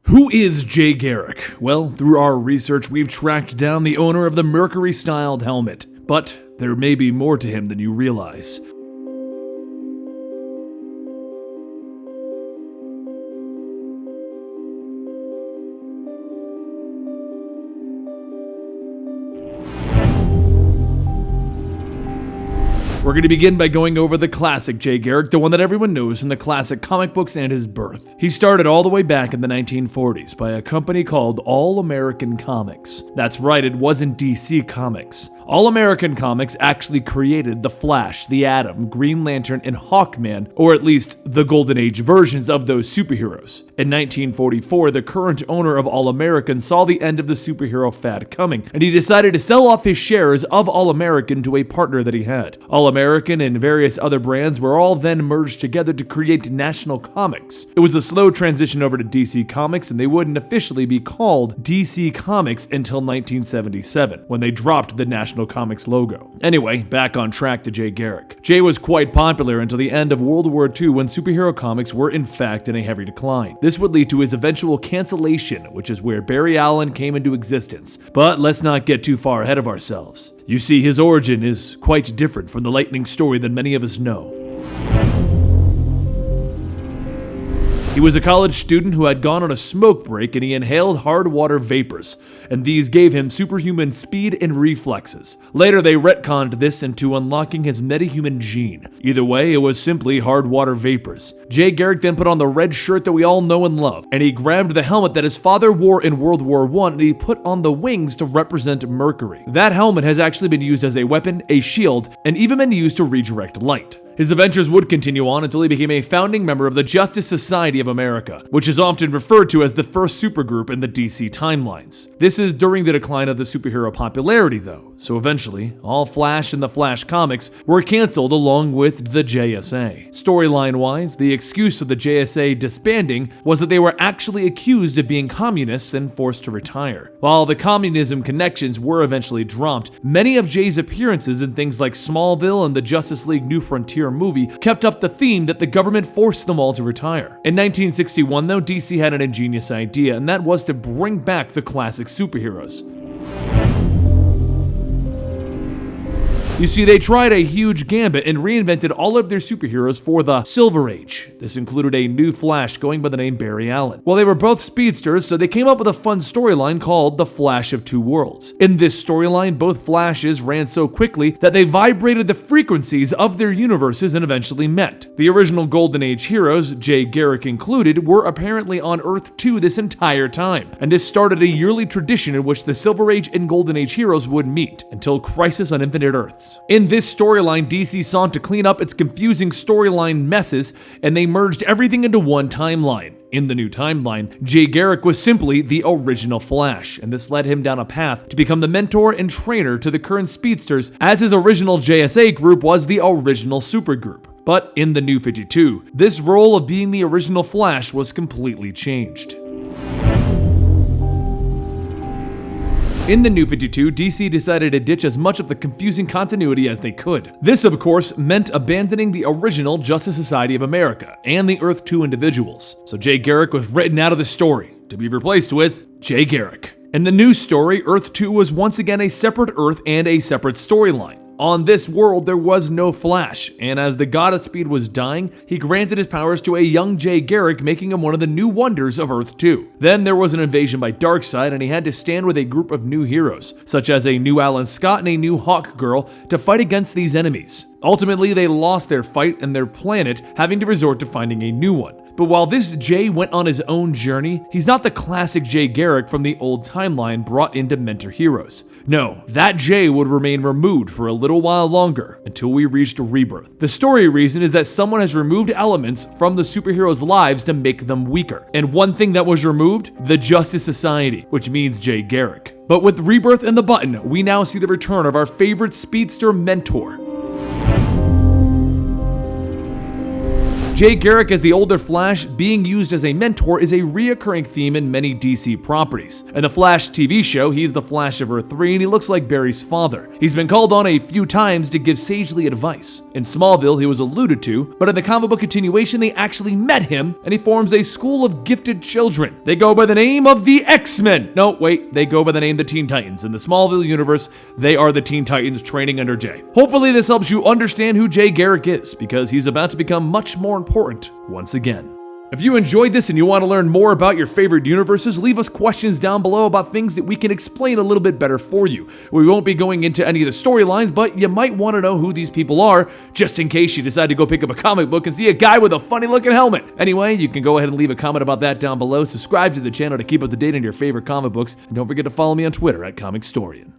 Who is Jay Garrick? Well, through our research, we've tracked down the owner of the Mercury-styled helmet. But there may be more to him than you realize. We're going to begin by going over the classic Jay Garrick, the one that everyone knows from the classic comic books and his birth. He started all the way back in the 1940s by a company called All American Comics. That's right, it wasn't DC Comics. All American Comics actually created The Flash, the Atom, Green Lantern, and Hawkman, or at least the Golden Age versions of those superheroes. In 1944, the current owner of All American saw the end of the superhero fad coming, and he decided to sell off his shares of All American to a partner that he had. All American and various other brands were all then merged together to create National Comics. It was a slow transition over to DC Comics, and they wouldn't officially be called DC Comics until 1977, when they dropped the National Comics logo. Anyway, back on track to Jay Garrick. Jay was quite popular until the end of World War II, when superhero comics were in fact in a heavy decline. This would lead to his eventual cancellation, which is where Barry Allen came into existence. But let's not get too far ahead of ourselves. You see, his origin is quite different from the lightning story that many of us know. He was a college student who had gone on a smoke break and he inhaled hard water vapors, and these gave him superhuman speed and reflexes. Later they retconned this into unlocking his metahuman gene. Either way, it was simply hard water vapors. Jay Garrick then put on the red shirt that we all know and love, and he grabbed the helmet that his father wore in World War I and he put on the wings to represent Mercury. That helmet has actually been used as a weapon, a shield, and even been used to redirect light. His adventures would continue on until he became a founding member of the Justice Society of America, which is often referred to as the first supergroup in the DC timelines. This is during the decline of the superhero popularity though, so eventually, all Flash and the Flash comics were cancelled along with the JSA. Storyline-wise, the excuse of the JSA disbanding was that they were actually accused of being communists and forced to retire. While the communism connections were eventually dropped, many of Jay's appearances in things like Smallville and the Justice League New Frontier movie kept up the theme that the government forced them all to retire. In 1961 though, DC had an ingenious idea, and that was to bring back the classic superheroes. You see, they tried a huge gambit and reinvented all of their superheroes for the Silver Age. This included a new Flash going by the name Barry Allen. Well, they were both speedsters, so they came up with a fun storyline called The Flash of Two Worlds. In this storyline, both Flashes ran so quickly that they vibrated the frequencies of their universes and eventually met. The original Golden Age heroes, Jay Garrick included, were apparently on Earth 2 this entire time, and this started a yearly tradition in which the Silver Age and Golden Age heroes would meet until Crisis on Infinite Earths. In this storyline, DC sought to clean up its confusing storyline messes, and they merged everything into one timeline. In the new timeline, Jay Garrick was simply the original Flash, and this led him down a path to become the mentor and trainer to the current speedsters, as his original JSA group was the original supergroup. But in the New 52, this role of being the original Flash was completely changed. In the New 52, DC decided to ditch as much of the confusing continuity as they could. This, of course, meant abandoning the original Justice Society of America and the Earth 2 individuals. So Jay Garrick was written out of the story, to be replaced with Jay Garrick. In the new story, Earth 2 was once again a separate Earth and a separate storyline. On this world, there was no Flash, and as the god of speed was dying, he granted his powers to a young Jay Garrick, making him one of the new wonders of Earth 2. Then there was an invasion by Darkseid, and he had to stand with a group of new heroes, such as a new Alan Scott and a new Hawk Girl, to fight against these enemies. Ultimately, they lost their fight and their planet, having to resort to finding a new one. But while this Jay went on his own journey, he's not the classic Jay Garrick from the old timeline brought in to mentor heroes. No, that Jay would remain removed for a little while longer, until we reached Rebirth. The story reason is that someone has removed elements from the superheroes' lives to make them weaker. And one thing that was removed? The Justice Society, which means Jay Garrick. But with Rebirth and the button, we now see the return of our favorite speedster mentor. Jay Garrick as the older Flash being used as a mentor is a reoccurring theme in many DC properties. In the Flash TV show, he's the Flash of Earth 3 and he looks like Barry's father. He's been called on a few times to give sagely advice. In Smallville, he was alluded to, but in the comic book continuation, they actually met him and he forms a school of gifted children. They go by the name of the X-Men. No, wait, they go by the name the Teen Titans. In the Smallville universe, they are the Teen Titans training under Jay. Hopefully this helps you understand who Jay Garrick is, because he's about to become much more important once again. If you enjoyed this and you want to learn more about your favorite universes, leave us questions down below about things that we can explain a little bit better for you. We won't be going into any of the storylines, but you might want to know who these people are, just in case you decide to go pick up a comic book and see a guy with a funny looking helmet. Anyway, you can go ahead and leave a comment about that down below, subscribe to the channel to keep up to date on your favorite comic books, and don't forget to follow me on Twitter at Comicstorian.